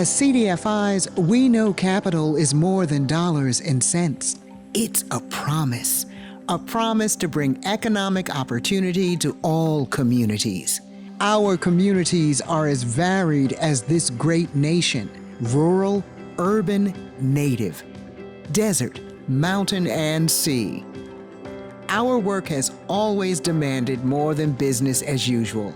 As CDFIs, we know capital is more than dollars and cents. It's a promise to bring economic opportunity to all communities. Our communities are as varied as this great nation: rural, urban, native, desert, mountain, and sea. Our work has always demanded more than business as usual.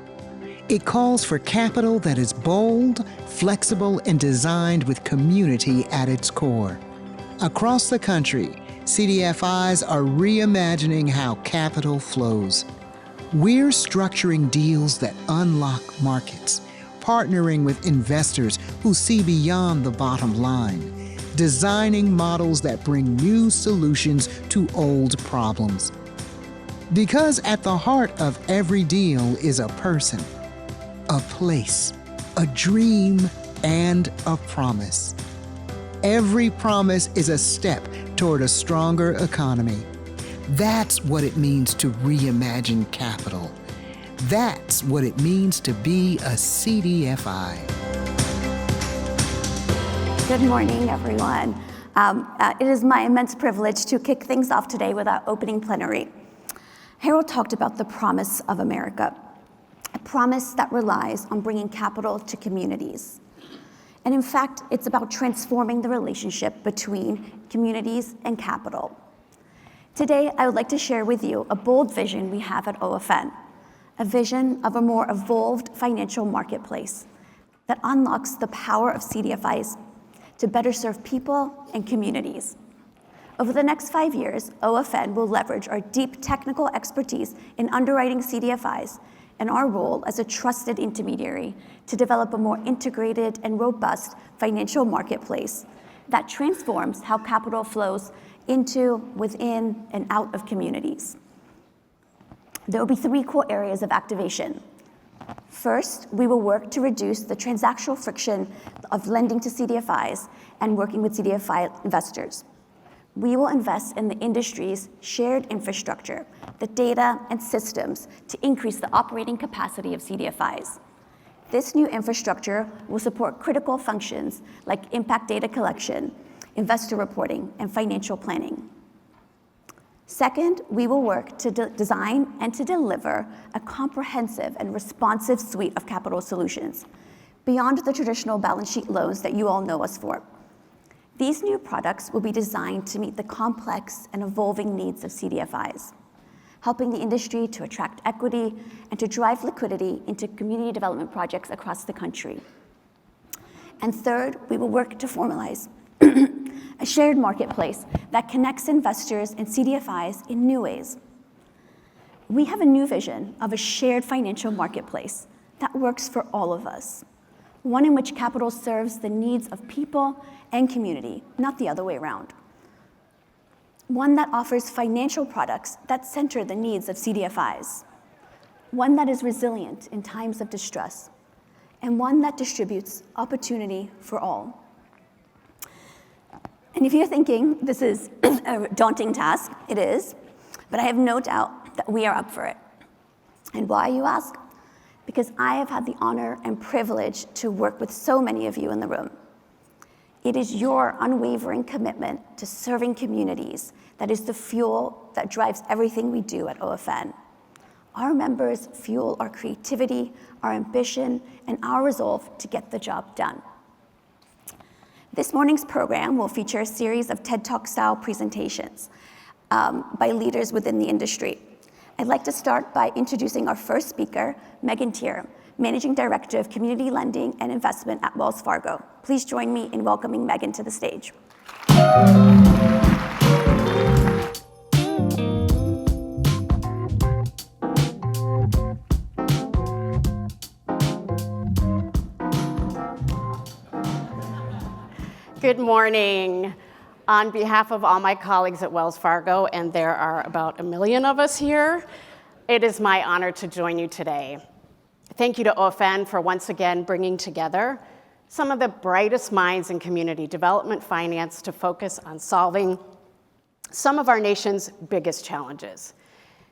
It calls for capital that is bold, flexible, and designed with community at its core. Across the country, CDFIs are reimagining how capital flows. We're structuring deals that unlock markets, partnering with investors who see beyond the bottom line, designing models that bring new solutions to old problems. Because at the heart of every deal is a person, a place, a dream, and a promise. Every promise is a step toward a stronger economy. That's what it means to reimagine capital. That's what it means to be a CDFI. Good morning, everyone. It is my immense privilege to kick things off today with our opening plenary. Harold talked about the promise of America, a promise that relies on bringing capital to communities. And in fact, it's about transforming the relationship between communities and capital. Today, I would like to share with you a bold vision we have at OFN, a vision of a more evolved financial marketplace that unlocks the power of CDFIs to better serve people and communities. Over the next 5 years, OFN will leverage our deep technical expertise in underwriting CDFIs and our role as a trusted intermediary to develop a more integrated and robust financial marketplace that transforms how capital flows into, within, and out of communities. There will be 3 core areas of activation. First, we will work to reduce the transactional friction of lending to CDFIs and working with CDFI investors. We will invest in the industry's shared infrastructure, the data and systems to increase the operating capacity of CDFIs. This new infrastructure will support critical functions like impact data collection, investor reporting, and financial planning. Second, we will work to design and to deliver a comprehensive and responsive suite of capital solutions beyond the traditional balance sheet loans that you all know us for. These new products will be designed to meet the complex and evolving needs of CDFIs, helping the industry to attract equity and to drive liquidity into community development projects across the country. And third, we will work to formalize a shared marketplace that connects investors and CDFIs in new ways. We have a new vision of a shared financial marketplace that works for all of us, one in which capital serves the needs of people and community, not the other way around. One that offers financial products that center the needs of CDFIs, one that is resilient in times of distress, and one that distributes opportunity for all. And if you're thinking this is a daunting task, it is, but I have no doubt that we are up for it. And why, you ask? Because I have had the honor and privilege to work with so many of you in the room. It is your unwavering commitment to serving communities that is the fuel that drives everything we do at OFN. Our members fuel our creativity, our ambition, and our resolve to get the job done. This morning's program will feature a series of TED Talk-style presentations by leaders within the industry. I'd like to start by introducing our first speaker, Megan Teare, Managing Director of Community Lending and Investment at Wells Fargo. Please join me in welcoming Megan to the stage. Good morning. On behalf of all my colleagues at Wells Fargo, and there are about 1 million of us here, it is my honor to join you today. Thank you to OFN for once again bringing together some of the brightest minds in community development finance to focus on solving some of our nation's biggest challenges.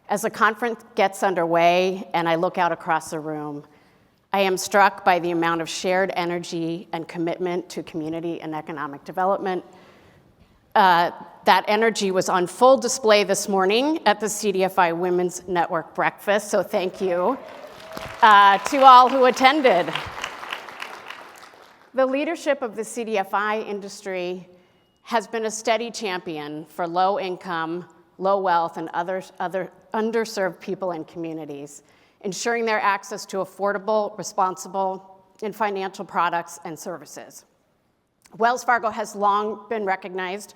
As the conference gets underway and I look out across the room, I am struck by the amount of shared energy and commitment to community and economic development. That energy was on full display this morning at the CDFI Women's Network breakfast, so thank you to all who attended. The leadership of the CDFI industry has been a steady champion for low income, low wealth, and other underserved people and communities, ensuring their access to affordable, responsible, and financial products and services. Wells Fargo has long recognized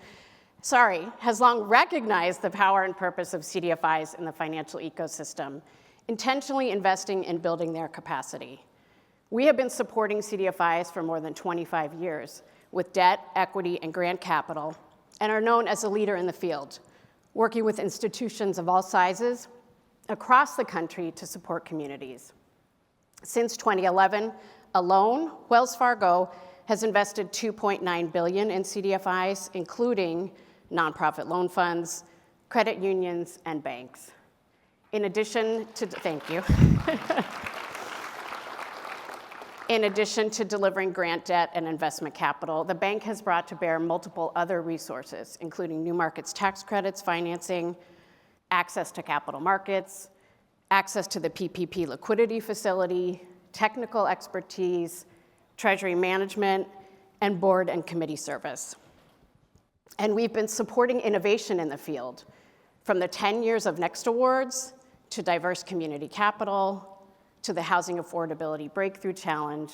the power and purpose of CDFIs in the financial ecosystem, intentionally investing in building their capacity. We have been supporting CDFIs for more than 25 years with debt, equity, and grant capital, and are known as a leader in the field, working with institutions of all sizes across the country to support communities. Since 2011 alone, Wells Fargo has invested $2.9 billion in CDFIs, including nonprofit loan funds, credit unions, and banks. In addition to, thank you. In addition to delivering grant debt and investment capital, the bank has brought to bear multiple other resources, including new markets tax credits financing, access to capital markets, access to the PPP liquidity facility, technical expertise, treasury management, and board and committee service. And we've been supporting innovation in the field, from the 10 years of Next Awards to diverse community capital, to the Housing Affordability Breakthrough Challenge,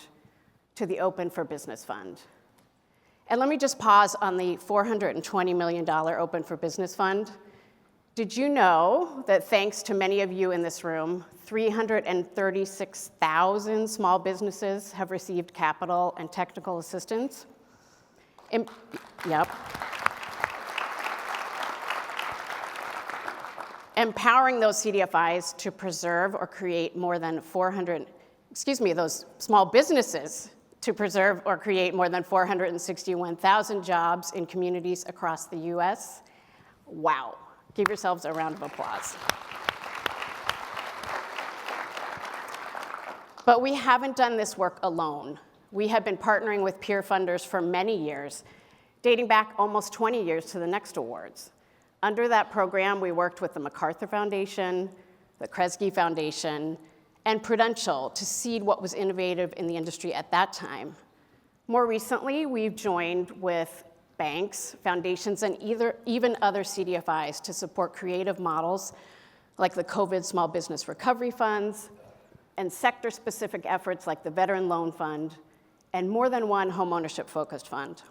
to the Open for Business Fund. And let me just pause on the $420 million Open for Business Fund. Did you know that thanks to many of you in this room, 336,000 small businesses have received capital and technical assistance? Yep. Empowering those CDFIs to preserve or create more than those small businesses to preserve or create more than 461,000 jobs in communities across the US. Wow. Give yourselves a round of applause. But we haven't done this work alone. We have been partnering with peer funders for many years, dating back almost 20 years to the Next Awards. Under that program, we worked with the MacArthur Foundation, the Kresge Foundation, and Prudential to seed what was innovative in the industry at that time. More recently, we've joined with banks, foundations, and even other CDFIs to support creative models like the COVID Small Business Recovery Funds and sector-specific efforts like the Veteran Loan Fund and more than one homeownership-focused fund.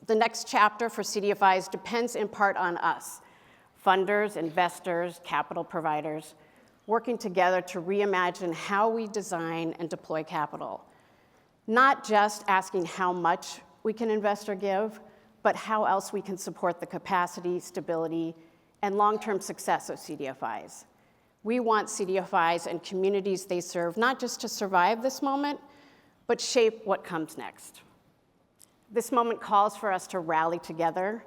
The next chapter for CDFIs depends in part on us, funders, investors, capital providers, working together to reimagine how we design and deploy capital. Not just asking how much we can invest or give, but how else we can support the capacity, stability, and long-term success of CDFIs. We want CDFIs and communities they serve not just to survive this moment, but shape what comes next. This moment calls for us to rally together,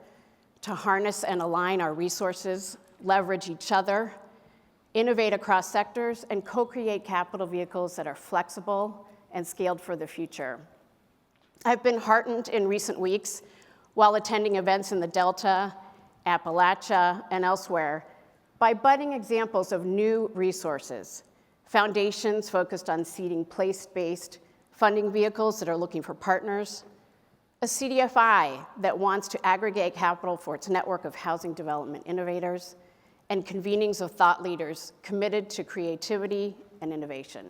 to harness and align our resources, leverage each other, innovate across sectors, and co-create capital vehicles that are flexible and scaled for the future. I've been heartened in recent weeks while attending events in the Delta, Appalachia, and elsewhere by budding examples of new resources, foundations focused on seeding place-based funding vehicles that are looking for partners, a CDFI that wants to aggregate capital for its network of housing development innovators, and convenings of thought leaders committed to creativity and innovation.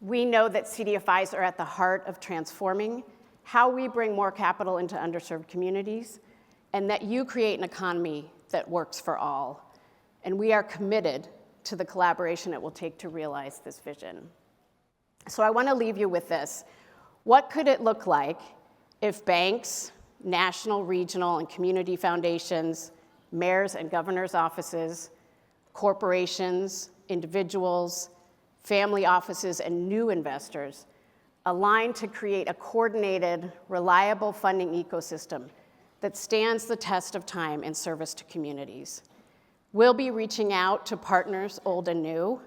We know that CDFIs are at the heart of transforming how we bring more capital into underserved communities, and that you create an economy that works for all. And we are committed to the collaboration it will take to realize this vision. So I want to leave you with this. What could it look like if banks, national, regional, and community foundations, mayors and governors' offices, corporations, individuals, family offices, and new investors aligned to create a coordinated, reliable funding ecosystem that stands the test of time in service to communities? We'll be reaching out to partners old and new,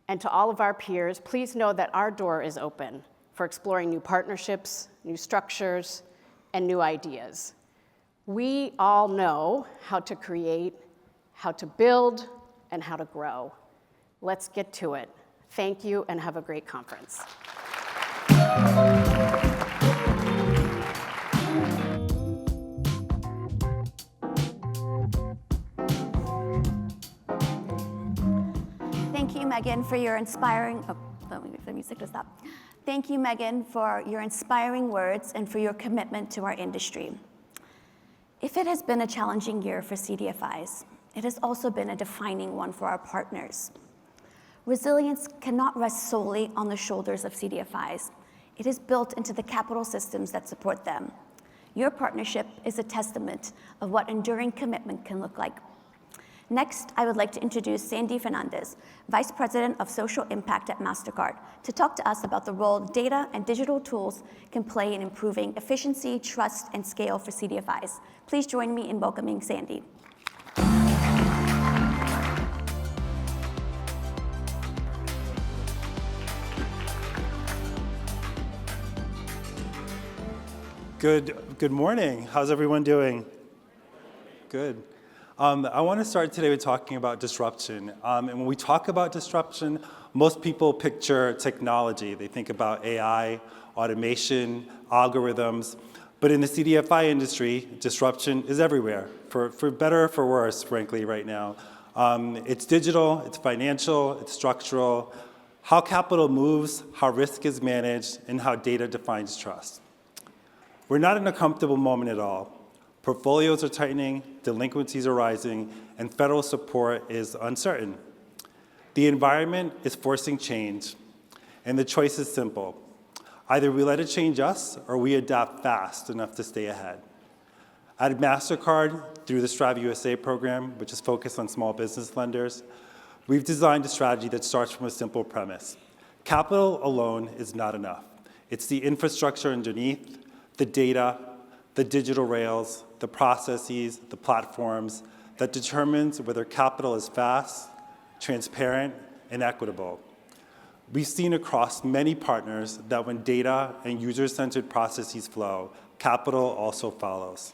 And to all of our peers, please know that our door is open for exploring new partnerships, new structures, and new ideas. We all know how to create, how to build, and how to grow. Let's get to it. Thank you, and have a great conference. Thank you, Megan, for your inspiring, let me wait for the music to stop. Thank you, Megan, for your inspiring words and for your commitment to our industry. If it has been a challenging year for CDFIs, it has also been a defining one for our partners. Resilience cannot rest solely on the shoulders of CDFIs. It is built into the capital systems that support them. Your partnership is a testament of what enduring commitment can look like. Next, I would like to introduce Sandy Fernandez, Vice President of Social Impact at Mastercard, to talk to us about the role data and digital tools can play in improving efficiency, trust, and scale for CDFIs. Please join me in welcoming Sandy. Good morning. How's everyone doing? Good. I want to start today with talking about disruption. And when we talk about disruption, most people picture technology. They think about AI, automation, algorithms. But in the CDFI industry, disruption is everywhere, for better or for worse, frankly, right now. It's digital, it's financial, it's structural, how capital moves, how risk is managed, and how data defines trust. We're not in a comfortable moment at all. Portfolios are tightening, delinquencies are rising, and federal support is uncertain. The environment is forcing change, and the choice is simple. Either we let it change us, or we adapt fast enough to stay ahead. At Mastercard, through the Strive USA program, which is focused on small business lenders, we've designed a strategy that starts from a simple premise. Capital alone is not enough. It's the infrastructure underneath, the data, the digital rails, the processes, the platforms that determines whether capital is fast, transparent, and equitable. We've seen across many partners that when data and user-centered processes flow, capital also follows.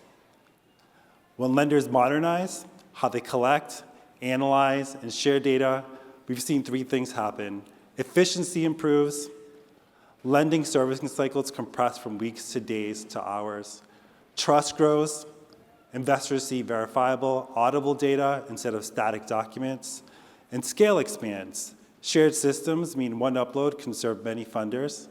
When lenders modernize how they collect, analyze, and share data, we've seen three things happen. Efficiency improves, lending servicing cycles compress from weeks to days to hours. Trust grows. Investors see verifiable, audible data instead of static documents. And scale expands. Shared systems mean one upload can serve many funders.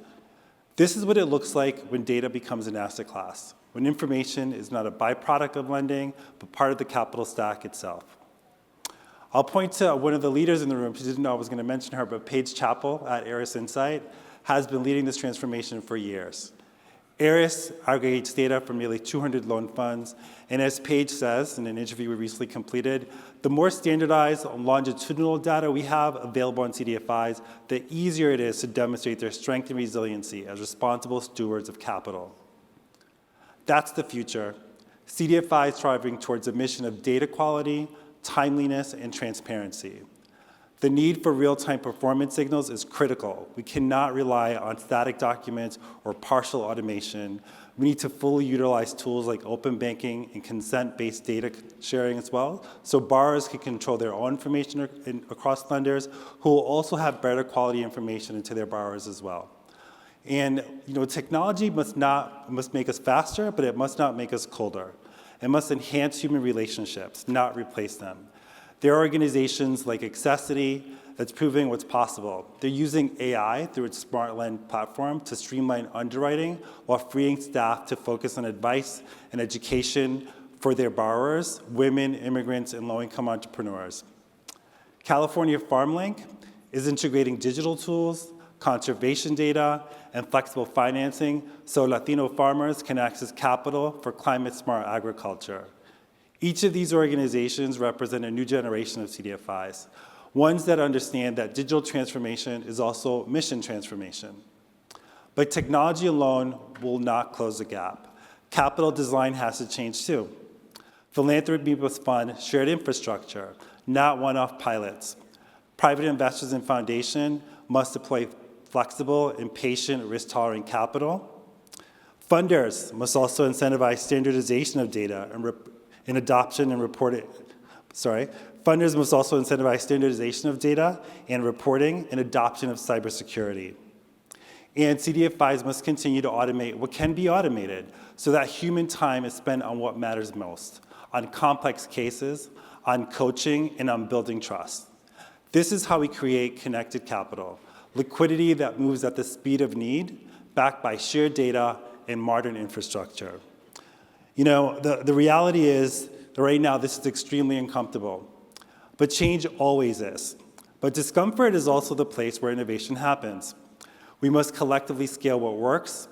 This is what it looks like when data becomes an asset class, when information is not a byproduct of lending, but part of the capital stack itself. I'll point to one of the leaders in the room. She didn't know I was going to mention her, but Paige Chappell at Aris Insight has been leading this transformation for years. Aris aggregates data from nearly 200 loan funds, and as Paige says in an interview we recently completed, the more standardized longitudinal data we have available on CDFIs, the easier it is to demonstrate their strength and resiliency as responsible stewards of capital. That's the future. CDFI is striving towards a mission of data quality, timeliness, and transparency. The need for real-time performance signals is critical. We cannot rely on static documents or partial automation. We need to fully utilize tools like open banking and consent-based data sharing as well, so borrowers can control their own information across lenders who will also have better quality information into their borrowers as well. And technology must make us faster, but it must not make us colder. It must enhance human relationships, not replace them. There are organizations like Accessity that's proving what's possible. They're using AI through its Smart Lend platform to streamline underwriting while freeing staff to focus on advice and education for their borrowers, women, immigrants, and low-income entrepreneurs. California FarmLink is integrating digital tools, conservation data, and flexible financing so Latino farmers can access capital for climate-smart agriculture. Each of these organizations represent a new generation of CDFIs, ones that understand that digital transformation is also mission transformation. But technology alone will not close the gap. Capital design has to change too. Philanthropy must fund shared infrastructure, not one-off pilots. Private investors and foundation must deploy flexible and patient risk-tolerant capital. Funders must also incentivize standardization of data and adoption and reporting. Funders must also incentivize standardization of data and reporting and adoption of cybersecurity. And CDFIs must continue to automate what can be automated so that human time is spent on what matters most, on complex cases, on coaching, and on building trust. This is how we create connected capital, liquidity that moves at the speed of need, backed by shared data and modern infrastructure. You know, the reality is that right now this is extremely uncomfortable, but change always is. But discomfort is also the place where innovation happens. We must collectively scale what works,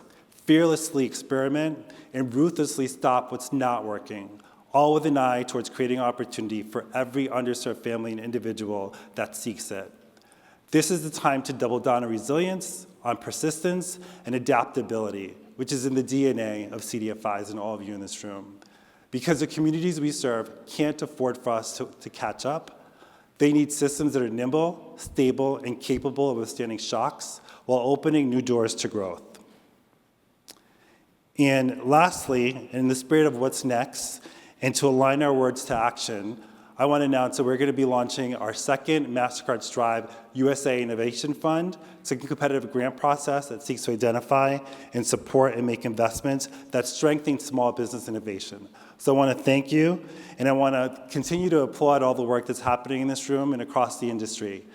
fearlessly experiment, and ruthlessly stop what's not working, all with an eye towards creating opportunity for every underserved family and individual that seeks it. This is the time to double down on resilience, on persistence, and adaptability, which is in the DNA of CDFIs and all of you in this room. Because the communities we serve can't afford for us to catch up. They need systems that are nimble, stable, and capable of withstanding shocks while opening new doors to growth. And lastly, in the spirit of what's next, and to align our words to action, I want to announce that we're going to be launching our second Mastercard Strive USA Innovation Fund. It's a competitive grant process that seeks to identify and support and make investments that strengthen small business innovation. So I want to thank you, and I want to continue to applaud all the work that's happening in this room and across the industry.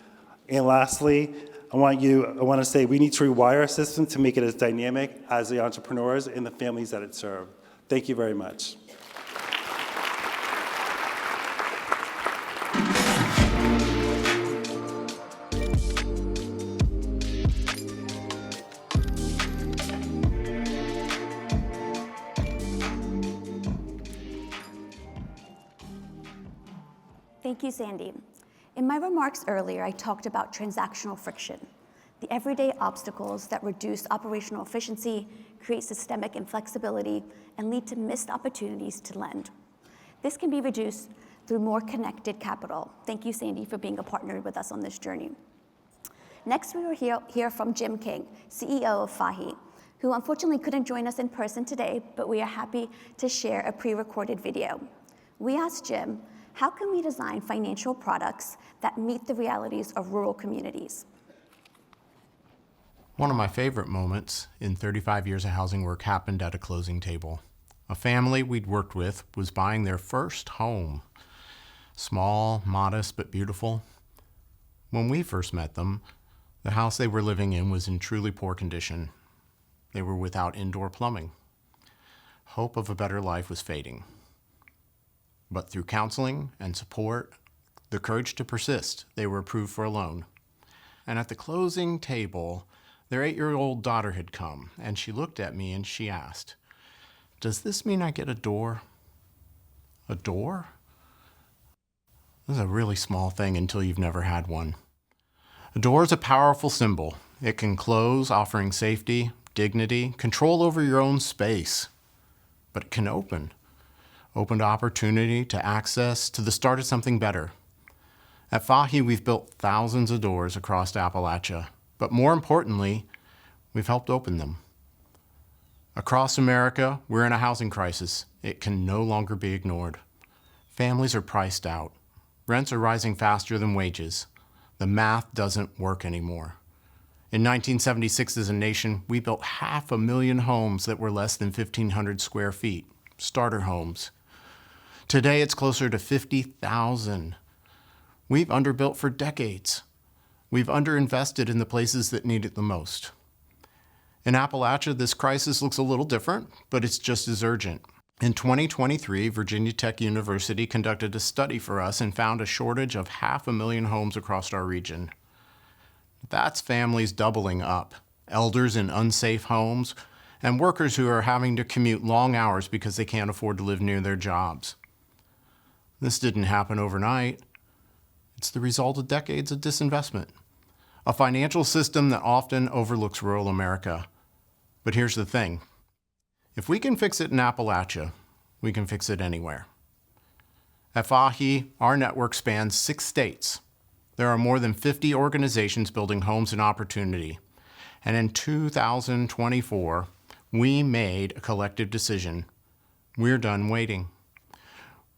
And lastly, I want to say we need to rewire our system to make it as dynamic as the entrepreneurs and the families that it serves. Thank you very much. Thank you, Sandy. In my remarks earlier, I talked about transactional friction, the everyday obstacles that reduce operational efficiency, create systemic inflexibility, and lead to missed opportunities to lend. This can be reduced through more connected capital. Thank you, Sandy, for being a partner with us on this journey. Next, we will hear from Jim King, CEO of Fahe, who unfortunately couldn't join us in person today, but we are happy to share a pre-recorded video. We asked Jim, how can we design financial products that meet the realities of rural communities? One of my favorite moments in 35 years of housing work happened at a closing table. A family we'd worked with was buying their first home. Small, modest, but beautiful. When we first met them, the house they were living in was in truly poor condition. They were without indoor plumbing. Hope of a better life was fading. But through counseling and support, the courage to persist, they were approved for a loan. And at the closing table, their 8-year-old daughter had come, and she looked at me and she asked, "Does this mean I get a door?" A door? This is a really small thing until you've never had one. A door is a powerful symbol. It can close, offering safety, dignity, control over your own space. But it can open to opportunity, to access, to the start of something better. At Fahe, we've built thousands of doors across Appalachia, but more importantly, we've helped open them. Across America, we're in a housing crisis. It can no longer be ignored. Families are priced out. Rents are rising faster than wages. The math doesn't work anymore. In 1976, as a nation, we built 500,000 homes that were less than 1,500 square feet, starter homes. Today, it's closer to 50,000. We've underbuilt for decades. We've underinvested in the places that need it the most. In Appalachia, this crisis looks a little different, but it's just as urgent. In 2023, Virginia Tech University conducted a study for us and found a shortage of 500,000 homes across our region. That's families doubling up, elders in unsafe homes, and workers who are having to commute long hours because they can't afford to live near their jobs. This didn't happen overnight. It's the result of decades of disinvestment, a financial system that often overlooks rural America. But here's the thing. If we can fix it in Appalachia, we can fix it anywhere. At Fahe, our network spans 6 states. There are more than 50 organizations building homes and opportunity. And in 2024, we made a collective decision. We're done waiting.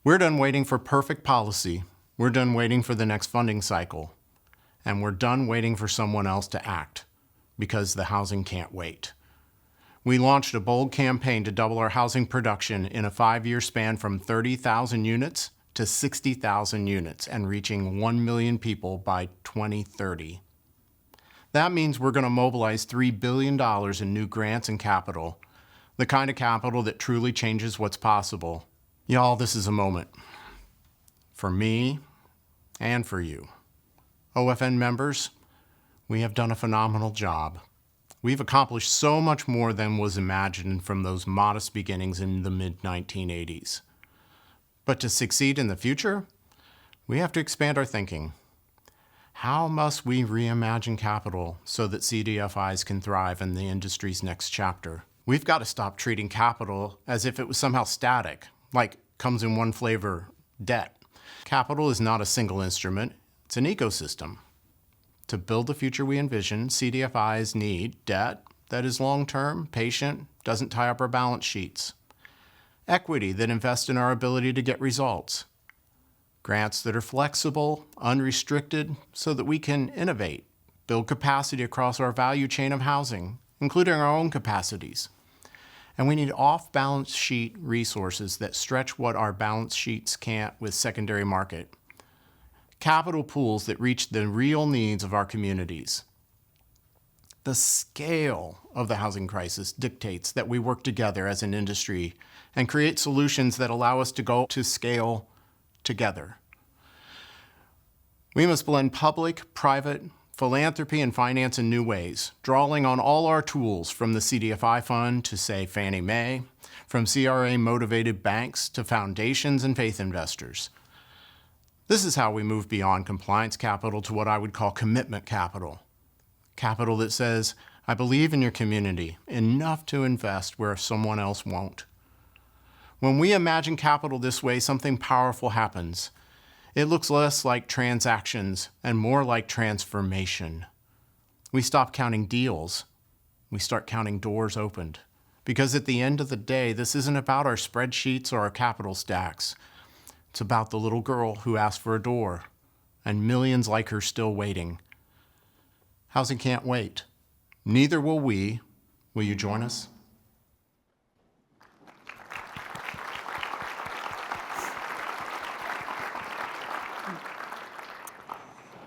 We're done waiting for perfect policy. We're done waiting for the next funding cycle. And we're done waiting for someone else to act, because the housing can't wait. We launched a bold campaign to double our housing production in a 5-year span from 30,000 units to 60,000 units and reaching 1 million people by 2030. That means we're going to mobilize $3 billion in new grants and capital, the kind of capital that truly changes what's possible. Y'all, this is a moment. For me and for you. OFN members, we have done a phenomenal job. We've accomplished so much more than was imagined from those modest beginnings in the mid-1980s. But to succeed in the future, we have to expand our thinking. How must we reimagine capital so that CDFIs can thrive in the industry's next chapter? We've got to stop treating capital as if it was somehow static, like comes in one flavor, debt. Capital is not a single instrument, it's an ecosystem. To build the future we envision, CDFIs need debt that is long-term, patient, doesn't tie up our balance sheets. Equity that invests in our ability to get results. Grants that are flexible, unrestricted, so that we can innovate, build capacity across our value chain of housing, including our own capacities. And we need off-balance sheet resources that stretch what our balance sheets can't with secondary market. Capital pools that reach the real needs of our communities. The scale of the housing crisis dictates that we work together as an industry and create solutions that allow us to go to scale together. We must blend public, private, philanthropy, and finance in new ways, drawing on all our tools from the CDFI fund to, say, Fannie Mae, from CRA-motivated banks to foundations and faith investors. This is how we move beyond compliance capital to what I would call commitment capital. Capital that says, I believe in your community enough to invest where someone else won't. When we imagine capital this way, something powerful happens. It looks less like transactions and more like transformation. We stop counting deals. We start counting doors opened. Because at the end of the day, this isn't about our spreadsheets or our capital stacks. It's about the little girl who asked for a door, and millions like her still waiting. Housing can't wait. Neither will we. Will you join us?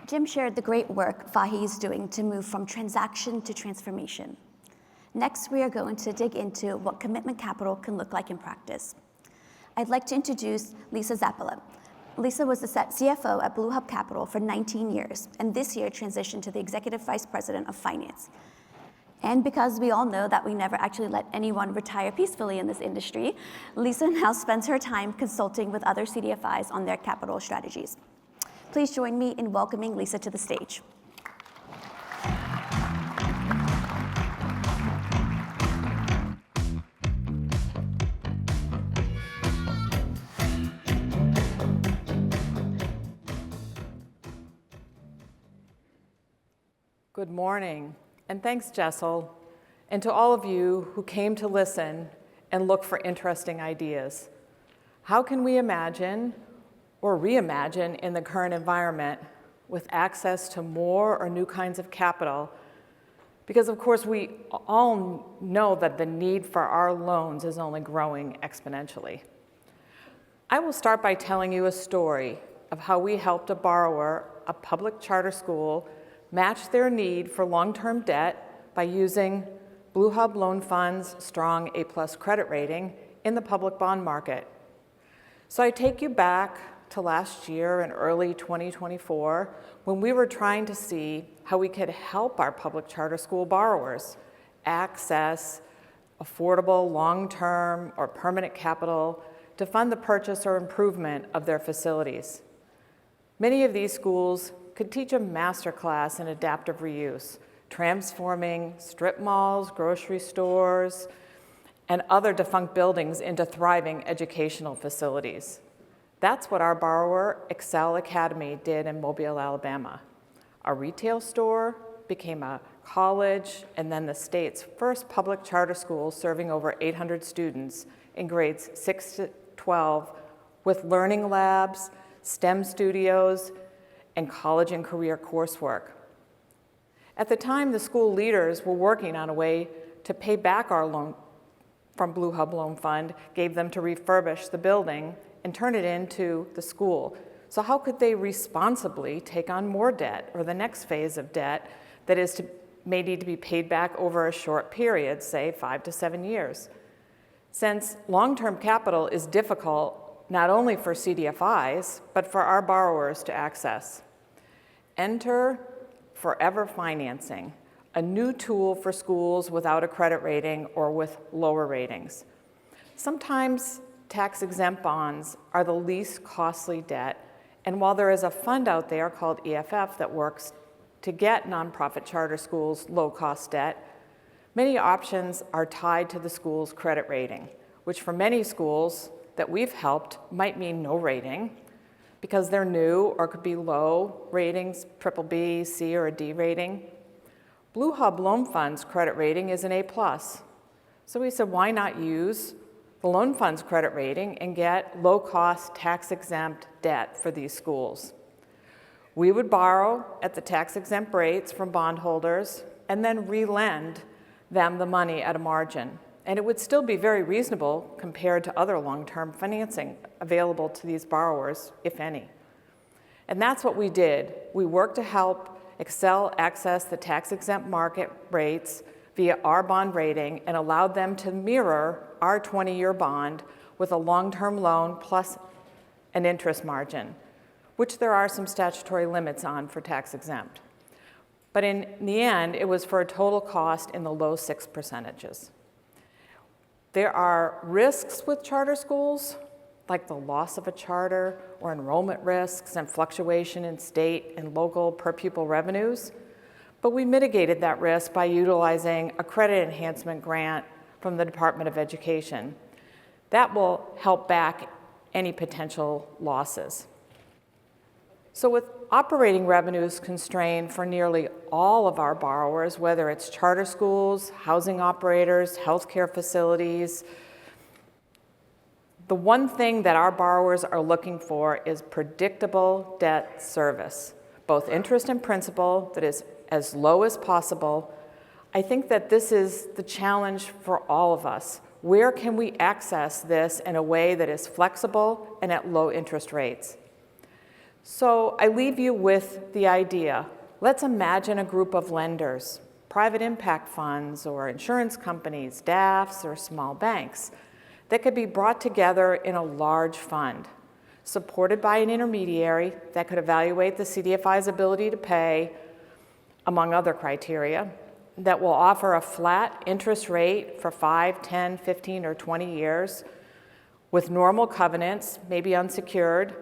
Jim shared the great work Fahe is doing to move from transaction to transformation. Next, we are going to dig into what commitment capital can look like in practice. I'd like to introduce Lisa Zappala. Lisa was the CFO at BlueHub Capital for 19 years, and this year transitioned to the Executive Vice President of Finance. And because we all know that we never actually let anyone retire peacefully in this industry, Lisa now spends her time consulting with other CDFIs on their capital strategies. Please join me in welcoming Lisa to the stage. Good morning, and thanks, Jessel, and to all of you who came to listen and look for interesting ideas. How can we imagine or reimagine in the current environment with access to more or new kinds of capital? Because of course we all know that the need for our loans is only growing exponentially. I will start by telling you a story of how we helped a borrower, a public charter school, match their need for long-term debt by using BlueHub Loan Fund's strong A+ credit rating in the public bond market. So I take you back to last year in early 2024 when we were trying to see how we could help our public charter school borrowers access affordable long-term or permanent capital to fund the purchase or improvement of their facilities. Many of these schools could teach a master class in adaptive reuse, transforming strip malls, grocery stores, and other defunct buildings into thriving educational facilities. That's what our borrower, Excel Academy, did in Mobile, Alabama. A retail store became a college, and then the state's first public charter school serving over 800 students in grades 6 to 12 with learning labs, STEM studios, and college and career coursework. At the time, the school leaders were working on a way to pay back our loan from BlueHub Loan Fund, gave them to refurbish the building and turn it into the school. So how could they responsibly take on more debt or the next phase of debt that may need to be paid back over a short period, say 5 to 7 years? Since long-term capital is difficult not only for CDFIs, but for our borrowers to access. Enter Forever Financing, a new tool for schools without a credit rating or with lower ratings. Sometimes tax-exempt bonds are the least costly debt, and while there is a fund out there called EFF that works to get nonprofit charter schools low-cost debt, many options are tied to the school's credit rating, which for many schools that we've helped might mean no rating because they're new or could be low ratings, BBB, C, or a D rating. BlueHub Loan Fund's credit rating is an A+. So we said, why not use the loan fund's credit rating and get low-cost, tax-exempt debt for these schools? We would borrow at the tax-exempt rates from bondholders and then re-lend them the money at a margin. And it would still be very reasonable compared to other long-term financing available to these borrowers, if any. And that's what we did. We worked to help Excel access the tax-exempt market rates via our bond rating and allowed them to mirror our 20-year bond with a long-term loan plus an interest margin, which there are some statutory limits on for tax-exempt. But in the end, it was for a total cost in the low 6%. There are risks with charter schools, like the loss of a charter or enrollment risks and fluctuation in state and local per pupil revenues, but we mitigated that risk by utilizing a credit enhancement grant from the Department of Education. That will help back any potential losses. So with operating revenues constrained for nearly all of our borrowers, whether it's charter schools, housing operators, healthcare facilities, the one thing that our borrowers are looking for is predictable debt service, both interest and principal that is as low as possible. I think that this is the challenge for all of us. Where can we access this in a way that is flexible and at low interest rates? So I leave you with the idea. Let's imagine a group of lenders, private impact funds or insurance companies, DAFs or small banks that could be brought together in a large fund, supported by an intermediary that could evaluate the CDFI's ability to pay, among other criteria, that will offer a flat interest rate for 5, 10, 15, or 20 years with normal covenants, maybe unsecured.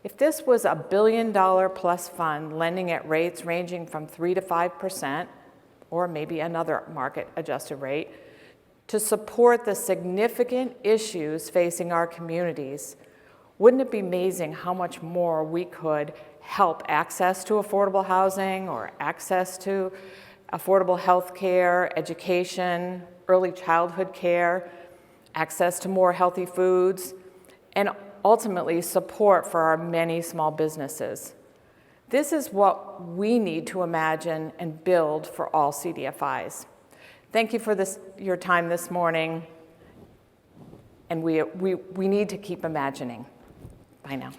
If this was a $1 billion plus fund lending at rates ranging from 3 to 5%, or maybe another market adjusted rate, to support the significant issues facing our communities, wouldn't it be amazing how much more we could help access to affordable housing or access to affordable health care, education, early childhood care, access to more healthy foods, and ultimately support for our many small businesses. This is what we need to imagine and build for all CDFIs. Thank you for your time this morning, and we need to keep imagining. Bye now.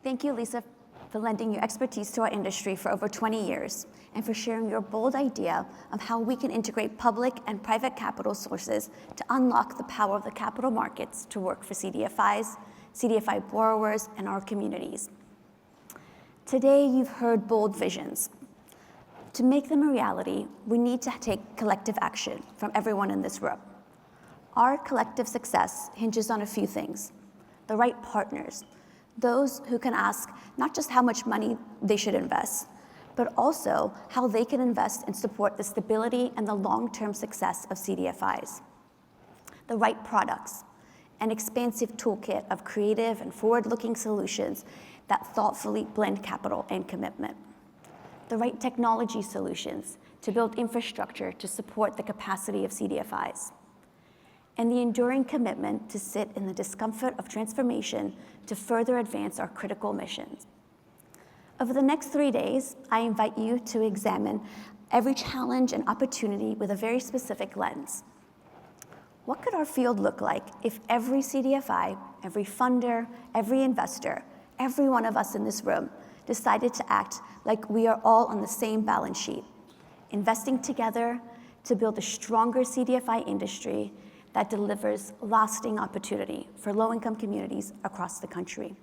Thank you, Lisa, for lending your expertise to our industry for over 20 years and for sharing your bold idea of how we can integrate public and private capital sources to unlock the power of the capital markets to work for CDFIs, CDFI borrowers, and our communities. Today, you've heard bold visions. To make them a reality, we need to take collective action from everyone in this room. Our collective success hinges on a few things. the right partners, those who can ask not just how much money they should invest, but also how they can invest and support the stability and the long-term success of CDFIs. The right products, an expansive toolkit of creative and forward-looking solutions that thoughtfully blend capital and commitment. The right technology solutions to build infrastructure to support the capacity of CDFIs. And the enduring commitment to sit in the discomfort of transformation to further advance our critical missions. Over the next 3 days, I invite you to examine every challenge and opportunity with a very specific lens. What could our field look like if every CDFI, every funder, every investor, every one of us in this room decided to act like we are all on the same balance sheet, investing together to build a stronger CDFI industry that delivers lasting opportunity for low-income communities across the country?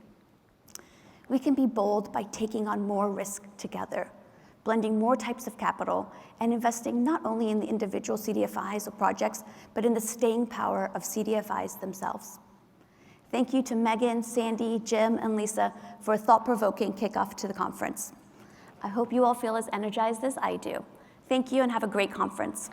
We can be bold by taking on more risk together, blending more types of capital, and investing not only in the individual CDFIs or projects, but in the staying power of CDFIs themselves. Thank you to Megan, Sandy, Jim, and Lisa for a thought-provoking kickoff to the conference. I hope you all feel as energized as I do. Thank you and have a great conference.